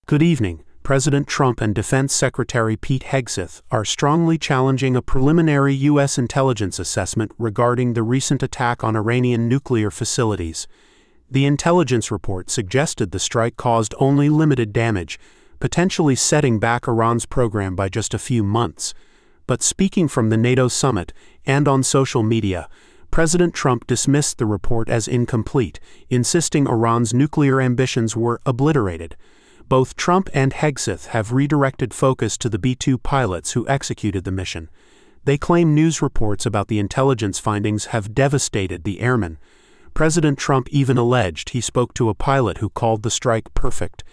Good evening. President Trump and Defense Secretary Pete Hegseth are strongly challenging a preliminary U.S. intelligence assessment regarding the recent attack on Iranian nuclear facilities. The intelligence report suggested the strike caused only limited damage, potentially setting back Iran's program by just a few months. But speaking from the NATO summit and on social media, President Trump dismissed the report as incomplete, insisting Iran's nuclear ambitions were obliterated. Both Trump and Hegseth have redirected focus to the B-2 pilots who executed the mission. They claim news reports about the intelligence findings have devastated the airmen. President Trump even alleged he spoke to a pilot who called the strike perfect,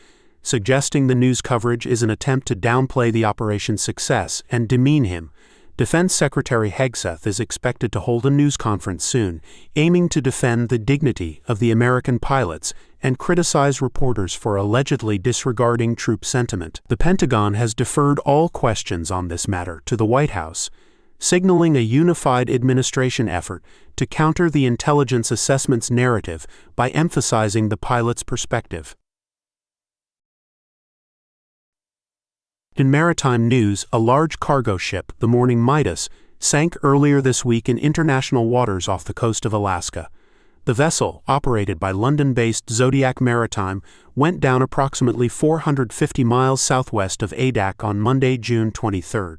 suggesting the news coverage is an attempt to downplay the operation's success and demean him. Defense Secretary Hegseth is expected to hold a news conference soon, aiming to defend the dignity of the American pilots and criticize reporters for allegedly disregarding troop sentiment. The Pentagon has deferred all questions on this matter to the White House, signaling a unified administration effort to counter the intelligence assessment's narrative by emphasizing the pilot's perspective. In maritime news, a large cargo ship, the Morning Midas, sank earlier this week in international waters off the coast of Alaska. The vessel, operated by London-based Zodiac Maritime, went down approximately 450 miles southwest of Adak on Monday, June 23.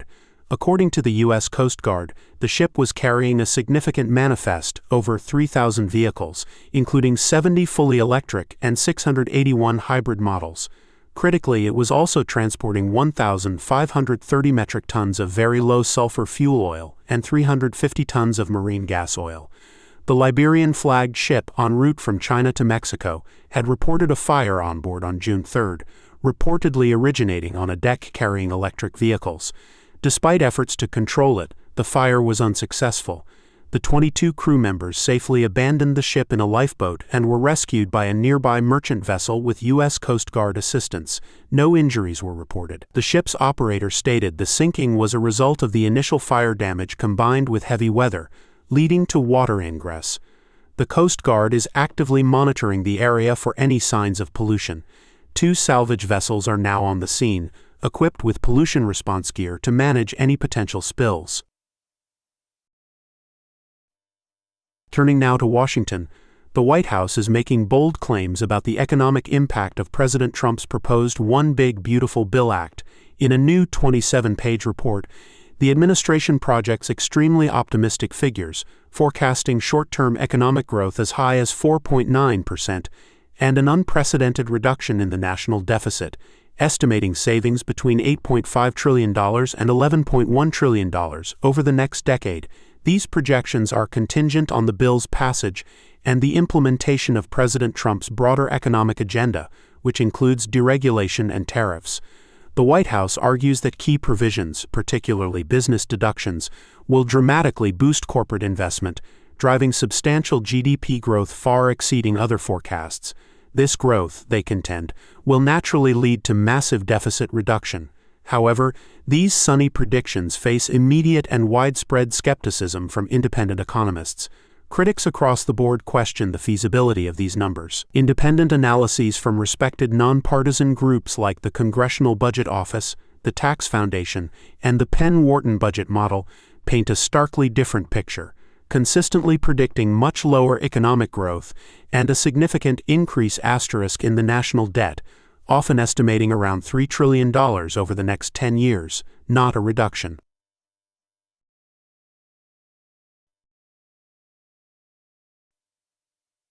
According to the U.S. Coast Guard, the ship was carrying a significant manifest, over 3,000 vehicles, including 70 fully electric and 681 hybrid models. Critically, it was also transporting 1,530 metric tons of very low-sulfur fuel oil and 350 tons of marine gas oil. The Liberian-flagged ship, en route from China to Mexico, had reported a fire on board on June 3, reportedly originating on a deck carrying electric vehicles. Despite efforts to control it, the fire was unsuccessful. The 22 crew members safely abandoned the ship in a lifeboat and were rescued by a nearby merchant vessel with U.S. Coast Guard assistance. No injuries were reported. The ship's operator stated the sinking was a result of the initial fire damage combined with heavy weather, leading to water ingress. The Coast Guard is actively monitoring the area for any signs of pollution. 2 salvage vessels are now on the scene, equipped with pollution response gear to manage any potential spills. Turning now to Washington, the White House is making bold claims about the economic impact of President Trump's proposed One Big Beautiful Bill Act. In a new 27-page report, the administration projects extremely optimistic figures, forecasting short-term economic growth as high as 4.9% and an unprecedented reduction in the national deficit, estimating savings between $8.5 trillion and $11.1 trillion over the next decade. These projections are contingent on the bill's passage and the implementation of President Trump's broader economic agenda, which includes deregulation and tariffs. The White House argues that key provisions, particularly business deductions, will dramatically boost corporate investment, driving substantial GDP growth far exceeding other forecasts. This growth, they contend, will naturally lead to massive deficit reduction. However, these sunny predictions face immediate and widespread skepticism from independent economists. Critics across the board question the feasibility of these numbers. Independent analyses from respected nonpartisan groups like the Congressional Budget Office, the Tax Foundation, and the Penn-Wharton budget model paint a starkly different picture, consistently predicting much lower economic growth and a significant increase asterisk in the national debt, often estimating around $3 trillion over the next 10 years, not a reduction.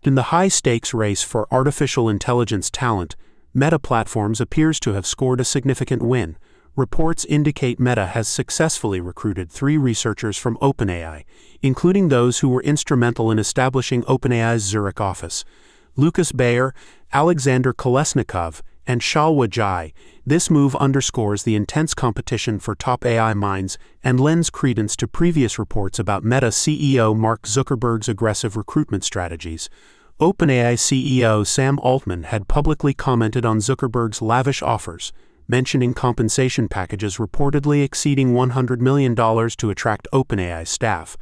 In the high-stakes race for artificial intelligence talent, Meta Platforms appears to have scored a significant win. Reports indicate Meta has successfully recruited 3 researchers from OpenAI, including those who were instrumental in establishing OpenAI's Zurich office. Lucas Bayer, Alexander Kolesnikov, and Shalwa Jai. This move underscores the intense competition for top AI minds and lends credence to previous reports about Meta CEO Mark Zuckerberg's aggressive recruitment strategies. OpenAI CEO Sam Altman had publicly commented on Zuckerberg's lavish offers, mentioning compensation packages reportedly exceeding $100 million to attract OpenAI staff.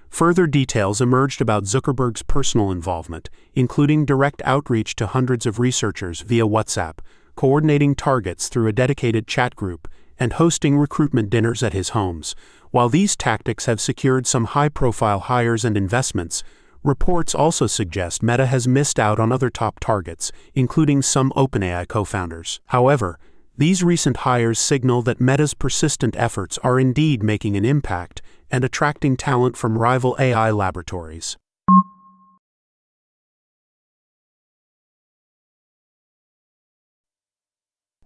Further details emerged about Zuckerberg's personal involvement, including direct outreach to hundreds of researchers via WhatsApp, coordinating targets through a dedicated chat group, and hosting recruitment dinners at his homes. While these tactics have secured some high-profile hires and investments, reports also suggest Meta has missed out on other top targets, including some OpenAI co-founders. However, these recent hires signal that Meta's persistent efforts are indeed making an impact and attracting talent from rival AI laboratories.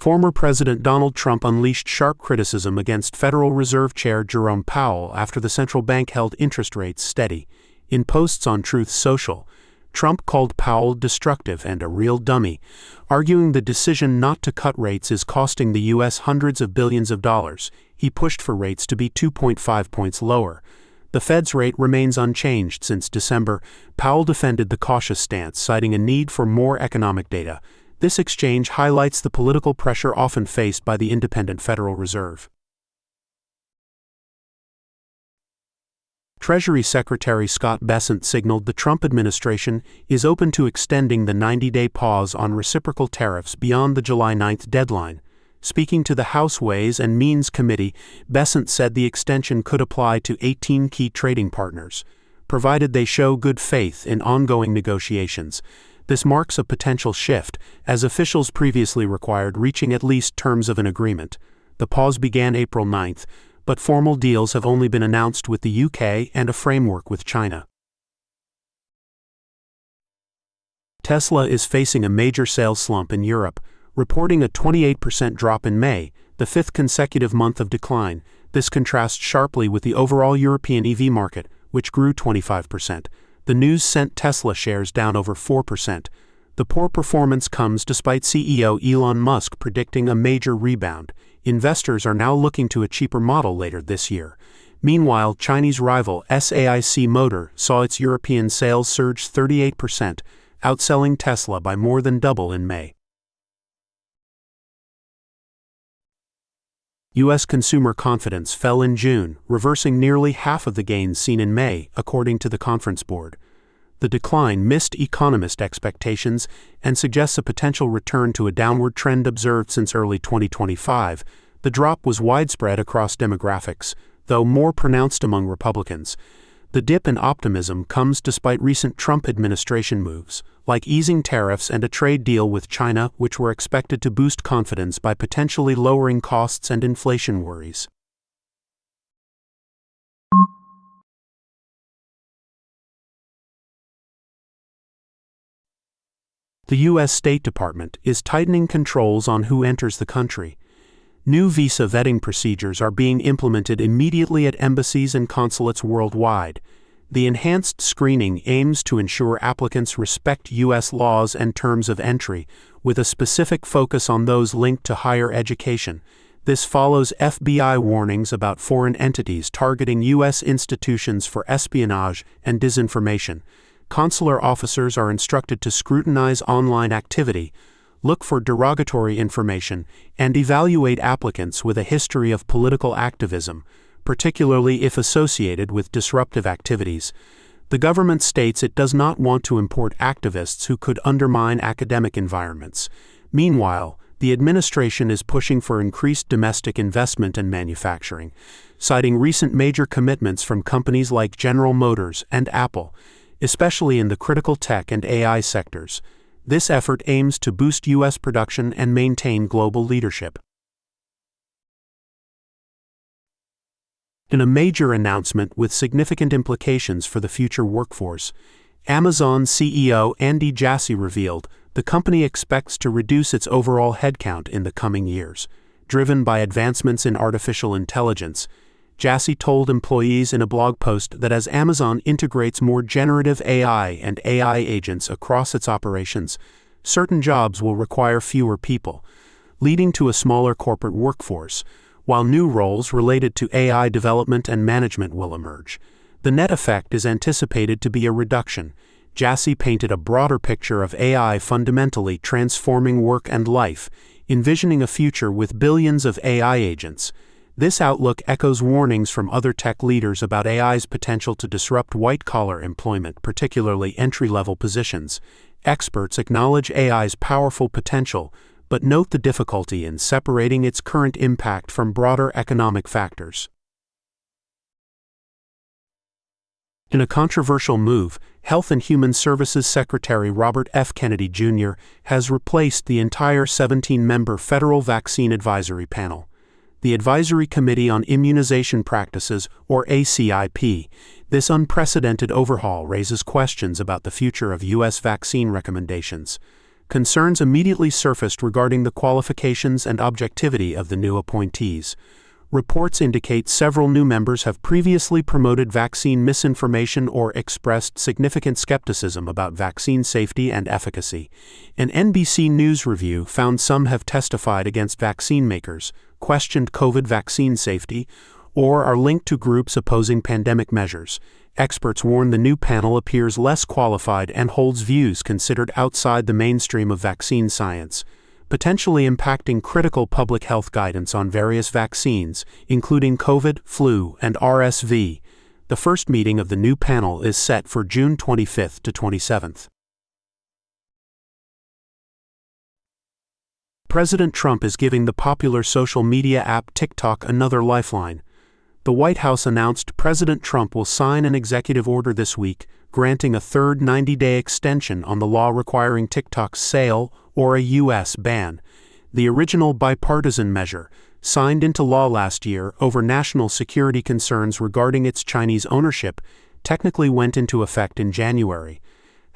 Former President Donald Trump unleashed sharp criticism against Federal Reserve Chair Jerome Powell after the central bank held interest rates steady. In posts on Truth Social, Trump called Powell destructive and a real dummy, arguing the decision not to cut rates is costing the U.S. hundreds of billions of dollars. He pushed for rates to be 2.5 points lower. The Fed's rate remains unchanged since December. Powell defended the cautious stance, citing a need for more economic data. This exchange highlights the political pressure often faced by the independent Federal Reserve. Treasury Secretary Scott Bessent signaled the Trump administration is open to extending the 90-day pause on reciprocal tariffs beyond the July 9th deadline. Speaking to the House Ways and Means Committee, Bessent said the extension could apply to 18 key trading partners, provided they show good faith in ongoing negotiations. This marks a potential shift, as officials previously required reaching at least terms of an agreement. The pause began April 9th, but formal deals have only been announced with the UK and a framework with China. Tesla is facing a major sales slump in Europe, reporting a 28% drop in May, the fifth consecutive month of decline. This contrasts sharply with the overall European EV market, which grew 25%. The news sent Tesla shares down over 4%. The poor performance comes despite CEO Elon Musk predicting a major rebound. Investors are now looking to a cheaper model later this year. Meanwhile, Chinese rival SAIC Motor saw its European sales surge 38%, outselling Tesla by more than double in May. U.S. consumer confidence fell in June, reversing nearly half of the gains seen in May, according to the Conference Board. The decline missed economist expectations and suggests a potential return to a downward trend observed since early 2025. The drop was widespread across demographics, though more pronounced among Republicans. The dip in optimism comes despite recent Trump administration moves, like easing tariffs and a trade deal with China, which were expected to boost confidence by potentially lowering costs and inflation worries. The U.S. State Department is tightening controls on who enters the country. New visa vetting procedures are being implemented immediately at embassies and consulates worldwide. The enhanced screening aims to ensure applicants respect U.S. laws and terms of entry, with a specific focus on those linked to higher education. This follows FBI warnings about foreign entities targeting U.S. institutions for espionage and disinformation. Consular officers are instructed to scrutinize online activity, look for derogatory information, and evaluate applicants with a history of political activism, particularly if associated with disruptive activities. The government states it does not want to import activists who could undermine academic environments. Meanwhile, the administration is pushing for increased domestic investment and manufacturing, citing recent major commitments from companies like General Motors and Apple, especially in the critical tech and AI sectors. This effort aims to boost U.S. production and maintain global leadership. In a major announcement with significant implications for the future workforce, Amazon CEO Andy Jassy revealed the company expects to reduce its overall headcount in the coming years, driven by advancements in artificial intelligence. Jassy told employees in a blog post that as Amazon integrates more generative AI and AI agents across its operations, certain jobs will require fewer people, leading to a smaller corporate workforce, while new roles related to AI development and management will emerge. The net effect is anticipated to be a reduction. Jassy painted a broader picture of AI fundamentally transforming work and life, envisioning a future with billions of AI agents. This outlook echoes warnings from other tech leaders about AI's potential to disrupt white-collar employment, particularly entry-level positions. Experts acknowledge AI's powerful potential, but note the difficulty in separating its current impact from broader economic factors. In a controversial move, Health and Human Services Secretary Robert F. Kennedy Jr. has replaced the entire 17-member Federal Vaccine Advisory Panel. The Advisory Committee on Immunization Practices, or ACIP. This unprecedented overhaul raises questions about the future of U.S. vaccine recommendations. Concerns immediately surfaced regarding the qualifications and objectivity of the new appointees. Reports indicate several new members have previously promoted vaccine misinformation or expressed significant skepticism about vaccine safety and efficacy. An NBC News review found some have testified against vaccine makers, questioned COVID vaccine safety, or are linked to groups opposing pandemic measures. Experts warn the new panel appears less qualified and holds views considered outside the mainstream of vaccine science, potentially impacting critical public health guidance on various vaccines, including COVID, flu, and RSV. The first meeting of the new panel is set for June 25 to 27. President Trump is giving the popular social media app TikTok another lifeline. The White House announced President Trump will sign an executive order this week, granting a third 90-day extension on the law requiring TikTok's sale or a U.S. ban. The original bipartisan measure, signed into law last year over national security concerns regarding its Chinese ownership, technically went into effect in January.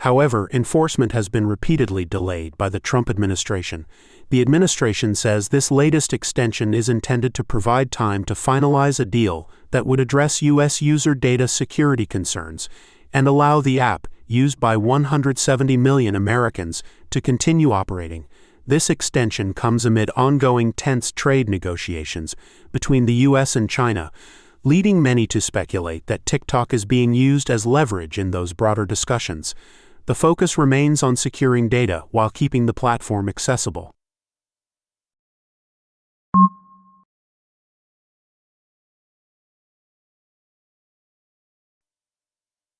However, enforcement has been repeatedly delayed by the Trump administration. The administration says this latest extension is intended to provide time to finalize a deal that would address U.S. user data security concerns and allow the app, used by 170 million Americans, to continue operating. This extension comes amid ongoing tense trade negotiations between the U.S. and China, leading many to speculate that TikTok is being used as leverage in those broader discussions. The focus remains on securing data while keeping the platform accessible.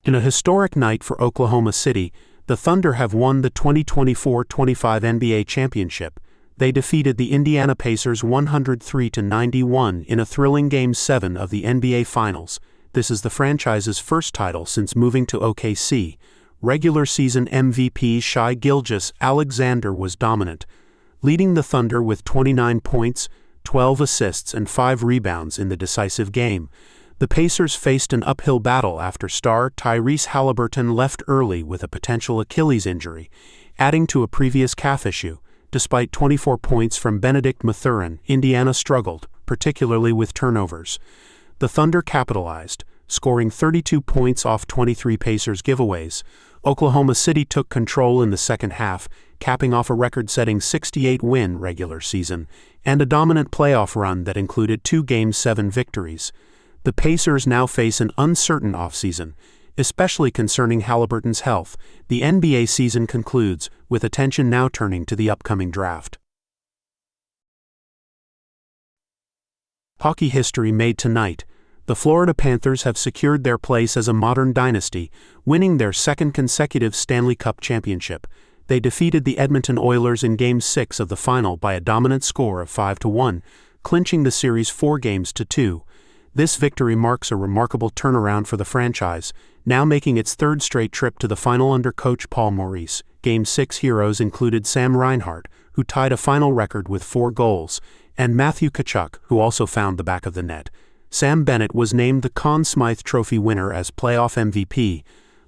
In a historic night for Oklahoma City, the Thunder have won the 2024-25 NBA championship. They defeated the Indiana Pacers 103-91 in a thrilling Game 7 of the NBA Finals. This is the franchise's first title since moving to OKC. Regular season MVP Shai Gilgeous-Alexander was dominant, leading the Thunder with 29 points, 12 assists, and 5 rebounds in the decisive game. The Pacers faced an uphill battle after star Tyrese Haliburton left early with a potential Achilles injury, adding to a previous calf issue. Despite 24 points from Benedict Mathurin, Indiana struggled, particularly with turnovers. The Thunder capitalized, scoring 32 points off 23 Pacers giveaways. Oklahoma City took control in the second half, capping off a record-setting 68-win regular season and a dominant playoff run that included 2 Game 7 victories. The Pacers now face an uncertain offseason, especially concerning Haliburton's health. The NBA season concludes, with attention now turning to the upcoming draft. Hockey history made tonight. The Florida Panthers have secured their place as a modern dynasty, winning their second consecutive Stanley Cup championship. They defeated the Edmonton Oilers in Game 6 of the final by a dominant score of 5-1, clinching the series 4-2. This victory marks a remarkable turnaround for the franchise, now making its third straight trip to the final under coach Paul Maurice. Game 6 heroes included Sam Reinhart, who tied a final record with 4 goals, and Matthew Tkachuk, who also found the back of the net. Sam Bennett was named the Conn Smythe Trophy winner as playoff MVP,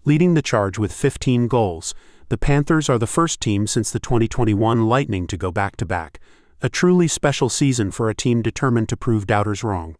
leading the charge with 15 goals. The Panthers are the first team since the 2021 Lightning to go back-to-back. A truly special season for a team determined to prove doubters wrong.